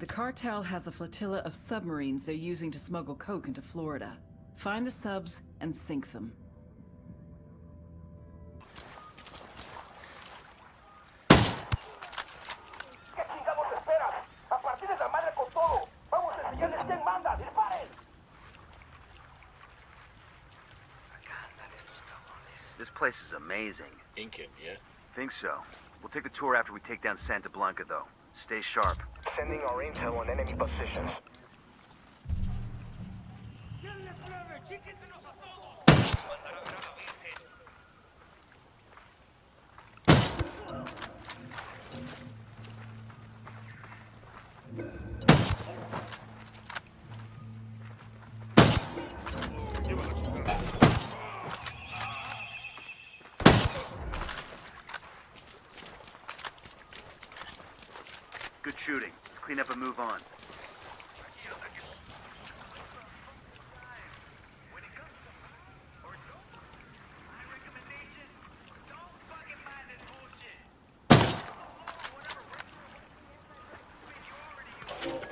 The cartel has a flotilla of submarines they're using to smuggle coke into Florida. Find the subs and sink them. This place is amazing. Incan, yeah? Think so. We'll take the tour after we take down Santa Blanca, though. Stay sharp. Sending our intel on enemy positions. Good shooting. Clean up and move on.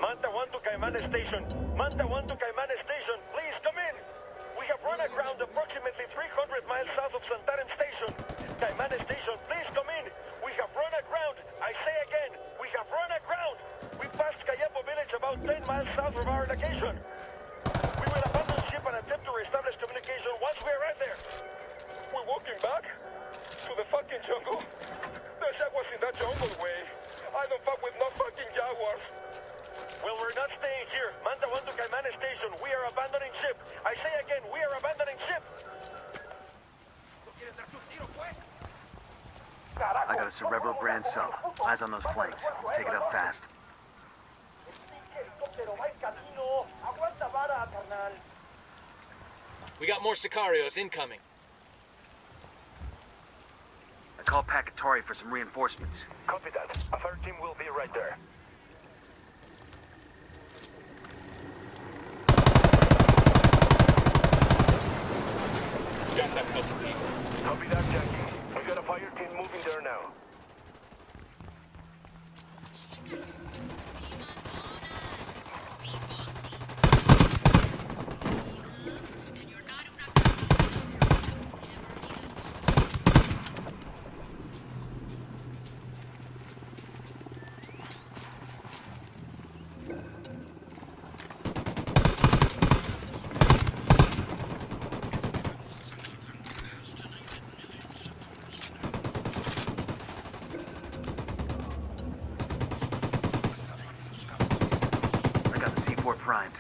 Manta 1 to Caimanes Station. Manta 1 to Caimanes Station. Please come in. We have run aground approximately 300 miles south of Santarin Station. Caimanes Station, please come in. We have run aground. I say again, we have run aground. We passed Cayepo village about 10 miles south of our location. We will abandon ship and attempt to reestablish communication once we arrive there. We're walking back to the fucking jungle. The jaguars in that jungle way. I don't fuck with no fucking jaguars. Well, we're not staying here. Manta 1 to Caimanes Station. We are abandoning ship. I say again, we are abandoning ship. I got a Cerebro brand sub. Eyes on those flanks. Let's take it up fast. We got more Sicarios incoming. I called Pacatari for some reinforcements. Copy that. A third team will be right there. Got that couple people. Copy that, Jackie. We got a fire team moving there now. Primed.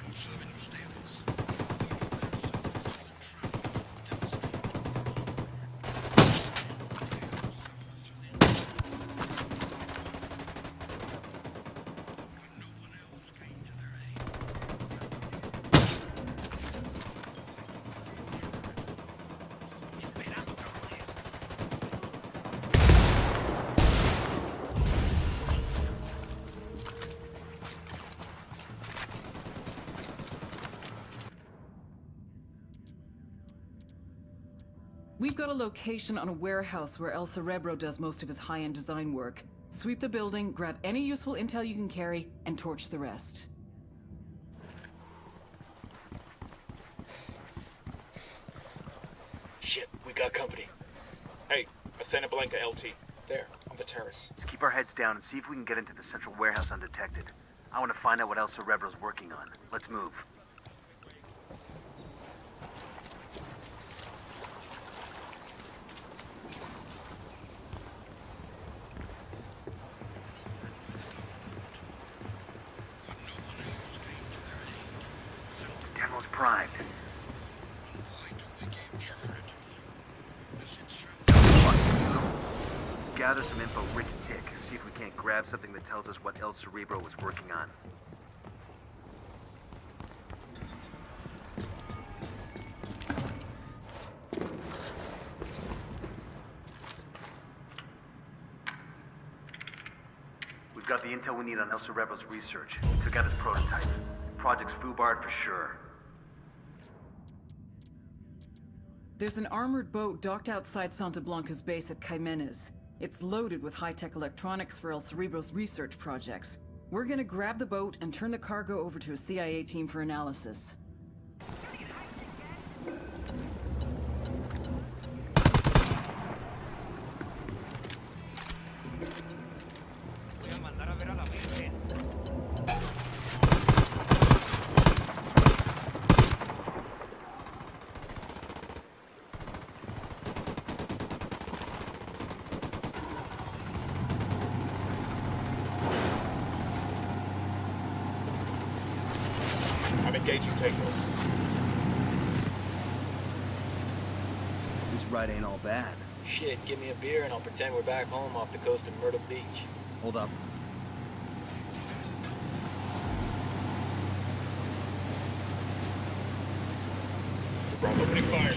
We've got a location on a warehouse where El Cerebro does most of his high-end design work. Sweep the building, grab any useful intel you can carry, and torch the rest. Shit, we got company. Hey, a Santa Blanca LT. There, on the terrace. Let's keep our heads down and see if we can get into the central warehouse undetected. I want to find out what El Cerebro's working on. Let's move. Demo's primed. Gather some info rich tick. See if we can't grab something that tells us what El Cerebro was working on. We've got the intel we need on El Cerebro's research. Took out his prototype. Project's foobarred for sure. There's an armored boat docked outside Santa Blanca's base at Caimanes. It's loaded with high-tech electronics for El Cerebro's research projects. We're gonna grab the boat and turn the cargo over to a CIA team for analysis. I'm engaging takeoffs. This ride ain't all bad. Shit, give me a beer and I'll pretend we're back home off the coast of Myrtle Beach. Hold up. Bravo opening fire.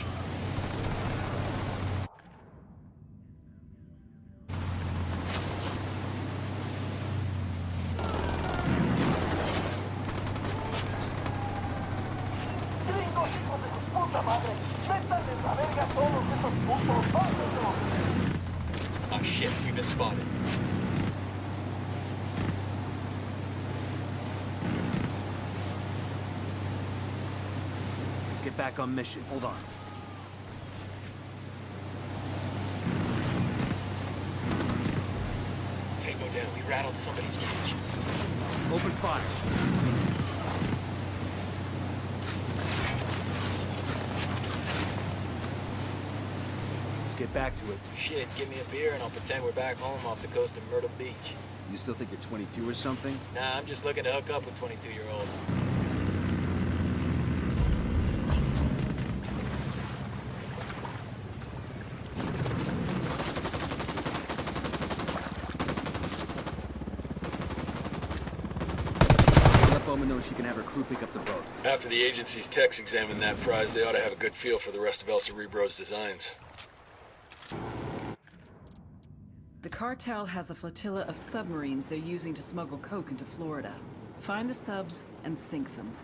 ¡Gringos, hijos de su puta madre! ¡Métanles la verga a todos esos putos! ¡Vámonos! Oh shit, we've been spotted. Let's get back on mission. Hold on. Tango down, we rattled somebody's cage. Open fire. Let's get back to it. Shit, give me a beer and I'll pretend we're back home off the coast of Myrtle Beach. You still think you're 22 or something? Nah, I'm just looking to hook up with 22-year-olds. Let Bowman know she can have her crew pick up the boat. After the agency's techs examine that prize, they ought to have a good feel for the rest of El Cerebro's designs. The cartel has a flotilla of submarines they're using to smuggle coke into Florida. Find the subs and sink them.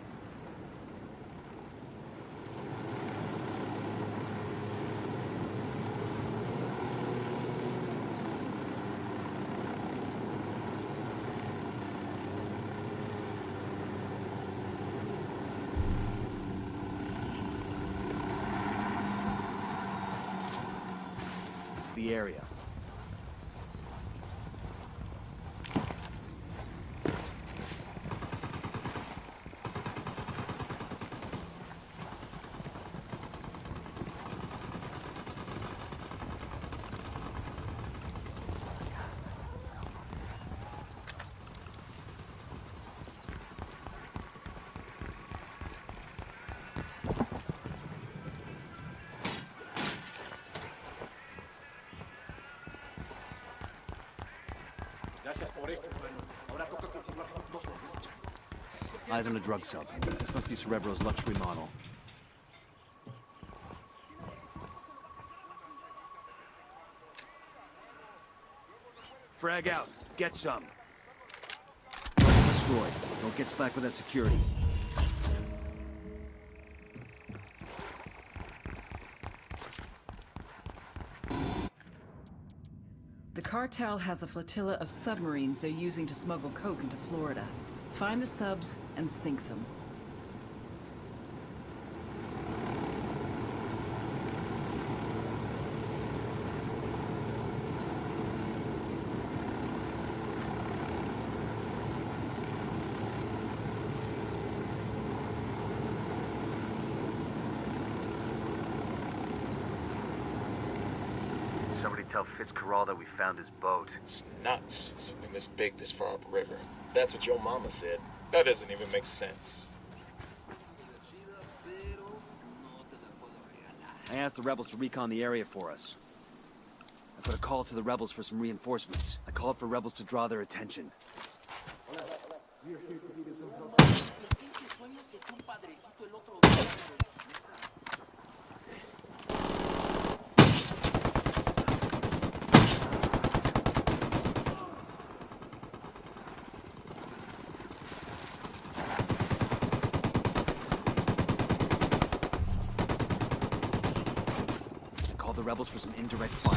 The area. Eyes on a drug sub. This must be Cerebro's luxury model. Frag out. Get some. Target destroyed. Don't get slack with that security. The cartel has a flotilla of submarines they're using to smuggle coke into Florida. Find the subs and sink them. Somebody tell Fitzcarrall that we found his boat. It's nuts. Something this big this far upriver. That's what your mama said. That doesn't even make sense. I asked the rebels to recon the area for us. I put a call to the rebels for some reinforcements. I called for rebels to draw their attention. The rebels for some indirect fire.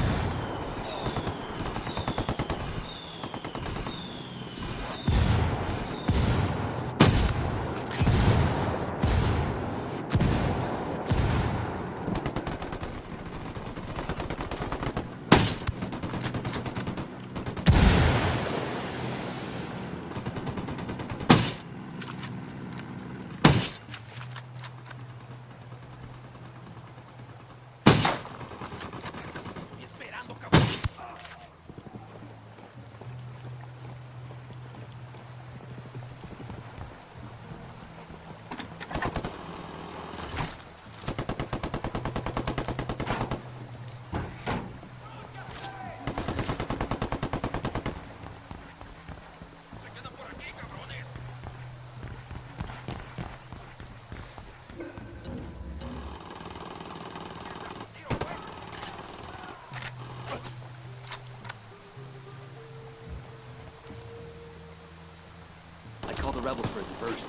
rebels for a diversion.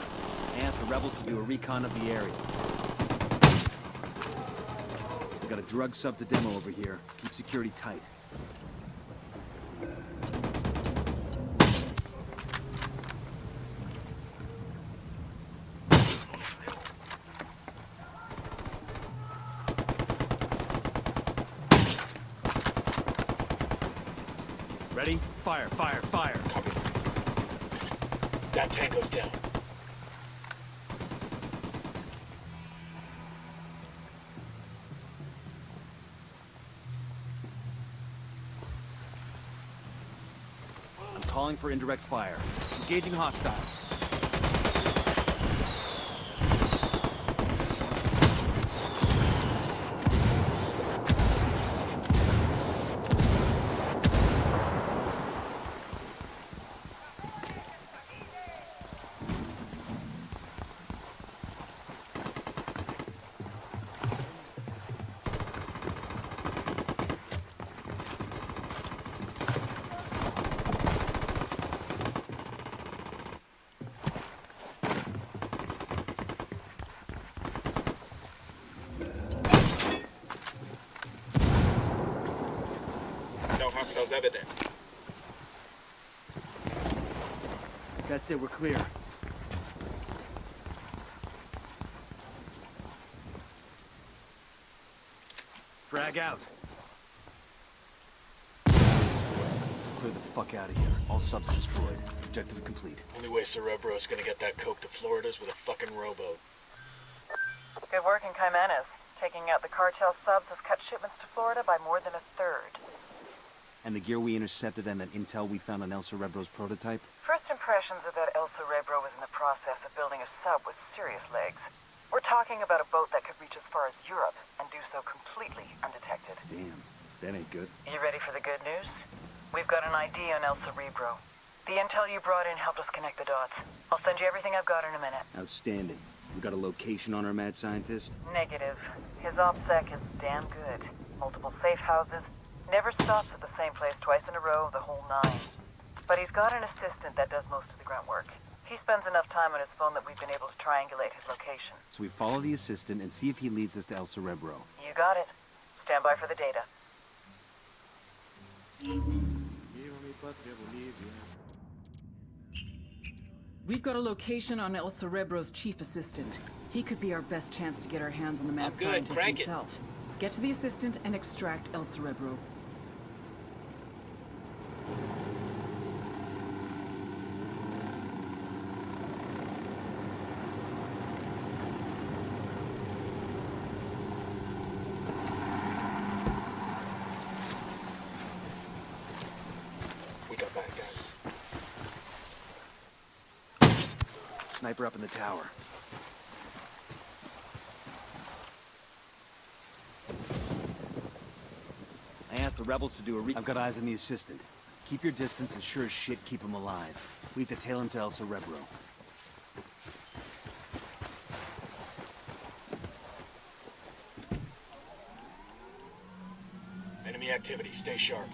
I asked the rebels to do a recon of the area. We got a drug sub to demo over here. Keep security tight. Ready? Fire, fire, fire. Copy. That tango's down. I'm calling for indirect fire. Engaging hostiles. No hostiles evident. That's it, we're clear. Frag out. Let's clear the fuck out of here. All subs destroyed. Objective complete. Only way Cerebro's gonna get that coke to Florida is with a fucking rowboat. Good work in Caimanes. Taking out the cartel subs has cut shipments to Florida by more than a third. And the gear we intercepted and that intel we found on El Cerebro's prototype? First impressions are that El Cerebro was in the process of building a sub with serious legs. We're talking about a boat that could reach as far as Europe and do so completely undetected. Damn, that ain't good. You ready for the good news? We've got an ID on El Cerebro. The intel you brought in helped us connect the dots. I'll send you everything I've got in a minute. Outstanding. We got a location on our mad scientist? Negative. His OPSEC is damn good. Multiple safe houses. Never stops at the same place twice in a row, the whole nine. But he's got an assistant that does most of the grunt work. He spends enough time on his phone that we've been able to triangulate his location. So we follow the assistant and see if he leads us to El Cerebro. You got it. Stand by for the data. We've got a location on El Cerebro's chief assistant. He could be our best chance to get our hands on the mad I'm good. scientist Crank it. himself. Get to the assistant and extract El Cerebro. We got bad guys. Sniper up in the tower. I asked the rebels to do a I've got eyes on the assistant. Keep your distance and sure as shit keep him alive. We need to tail him to El Cerebro. Enemy activity, stay sharp.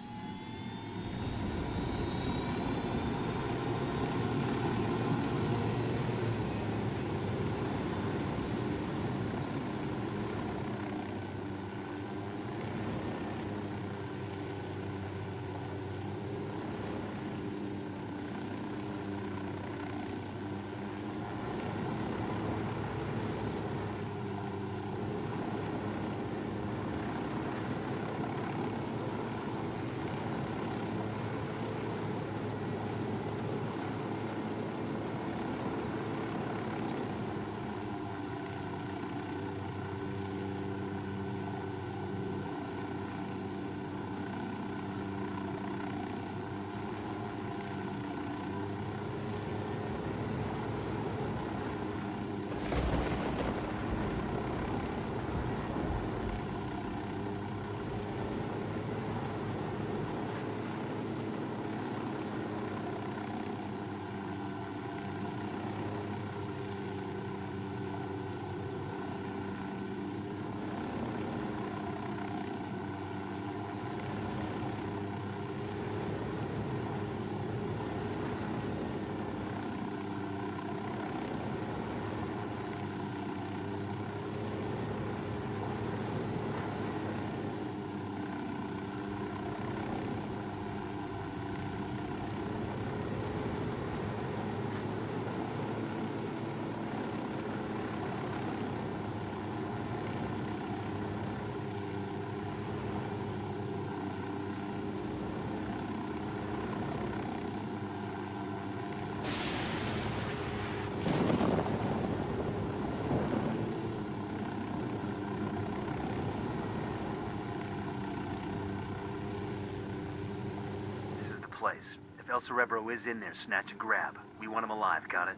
place. If El Cerebro is in there, snatch and grab. We want him alive, got it?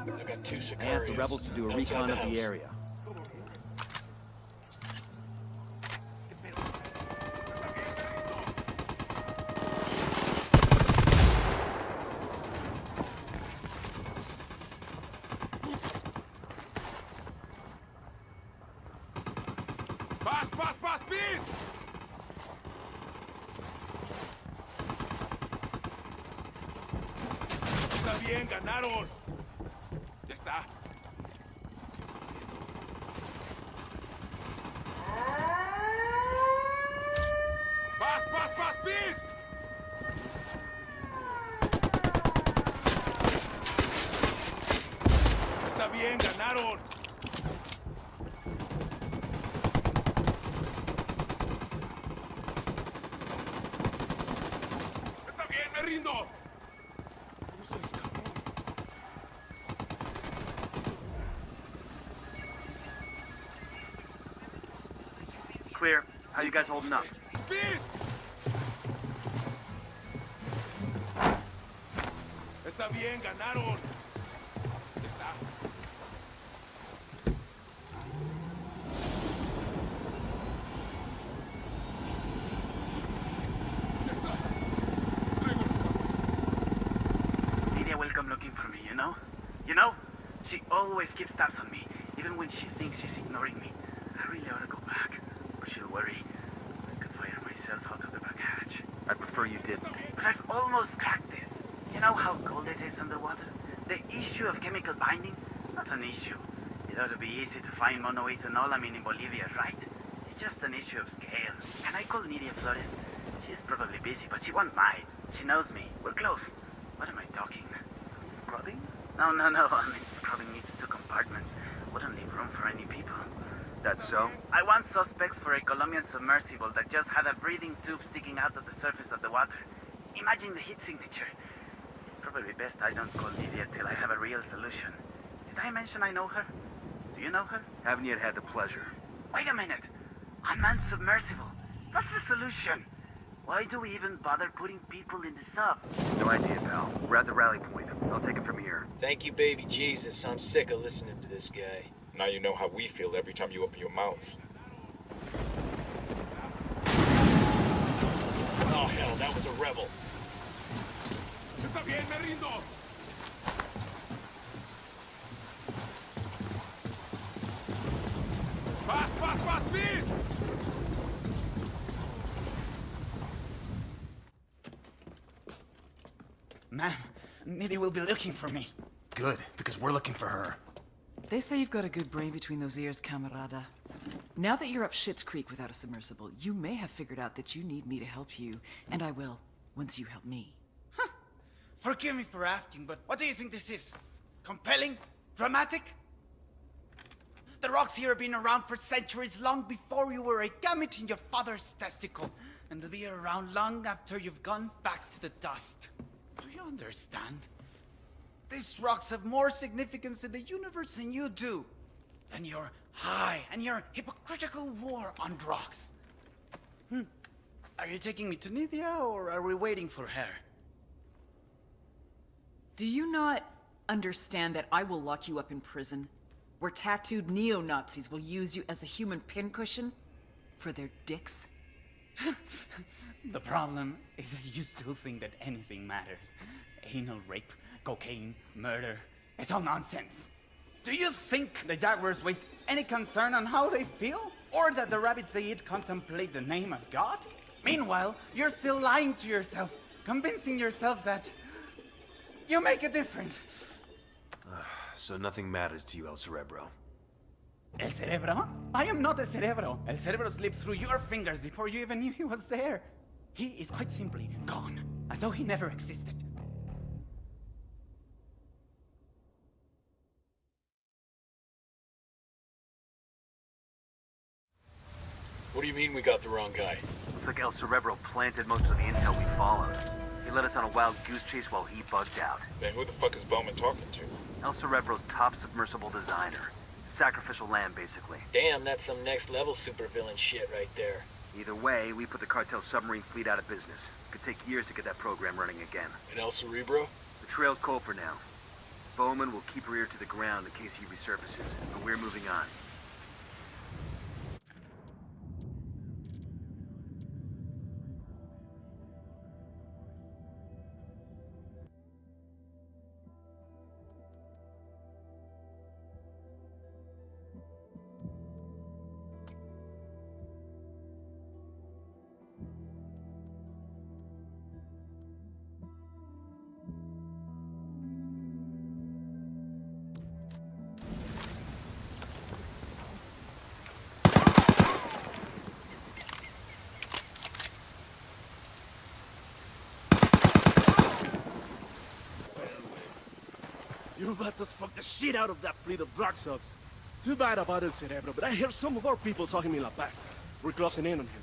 I got 2 Sicarios. I asked the rebels to do a outside recon of house. the area. ¡Paz, please! Está bien, ganaron. Ya está. ¡Paz, please! Está bien, ganaron. Está bien, me rindo. ¿Cómo se escapó? Clear. How you guys holding up? ¡Please! Está bien, ganaron. Ya está. Ya está. Traigo los ojos. Lydia will come looking for me, you know? You know? She always keeps tabs on me, even when she thinks she's ignoring me. I really ought to go back, or she'll worry. I could fire myself out of the back hatch. I prefer you didn't. But I've almost cracked this. You know how cold it is underwater? The issue of chemical binding? Not an issue. It ought to be easy to find monoethanolamine in Bolivia, right? It's just an issue of scale. Can I call Nidia Flores? She's probably busy, but she won't mind. She knows me. We're close. What am I talking? Scrubbing? No. I mean, scrubbing needs 2 compartments. Wouldn't leave room for any people. That's so? I want suspects for a Colombian submersible that just had a breathing tube sticking out of the surface of the water. Imagine the heat signature. It's probably best I don't call Lydia till I have a real solution. Did I mention I know her? Do you know her? Haven't yet had the pleasure. Wait a minute. Unmanned submersible. That's the solution. Why do we even bother putting people in the sub? No idea, pal. We're at the rally point. I'll take it from here. Thank you, baby Jesus. I'm sick of listening to this guy. Now you know how we feel every time you open your mouth. Oh, hell, that was a rebel. Está bien, me rindo. Paz, please! Ma'am, Nidia will be looking for me. Good, because we're looking for her. They say you've got a good brain between those ears, camarada. Now that you're up Schitt's Creek without a submersible, you may have figured out that you need me to help you, and I will, once you help me. Huh. Forgive me for asking, but what do you think this is? Compelling? Dramatic? The rocks here have been around for centuries, long before you were a gamete in your father's testicle, and they'll be around long after you've gone back to the dust. Do you understand? These rocks have more significance in the universe than you do. Than your high and your hypocritical war on rocks. Are you taking me to Nidia, or are we waiting for her? Do you not understand that I will lock you up in prison, where tattooed neo-Nazis will use you as a human pincushion for their dicks? The problem is that you still think that anything matters. Anal rape, cocaine, murder, it's all nonsense. Do you think the jaguars waste any concern on how they feel? Or that the rabbits they eat contemplate the name of God? Meanwhile, you're still lying to yourself, convincing yourself that you make a difference. So nothing matters to you, El Cerebro. El Cerebro? I am not El Cerebro. El Cerebro slipped through your fingers before you even knew he was there. He is quite simply gone, as though he never existed. What do you mean we got the wrong guy? Looks like El Cerebro planted most of the intel we followed. He led us on a wild goose chase while he bugged out. Man, who the fuck is Bowman talking to? El Cerebro's top submersible designer. Sacrificial lamb, basically. Damn, that's some next level supervillain shit right there. Either way, we put the cartel's submarine fleet out of business. Could take years to get that program running again. And El Cerebro? The trail's cold for now. Bowman will keep her ear to the ground in case he resurfaces, but we're moving on. You let us fuck the shit out of that fleet of drug subs. Too bad about El Cerebro, but I hear some of our people saw him in La Paz. We're closing in on him.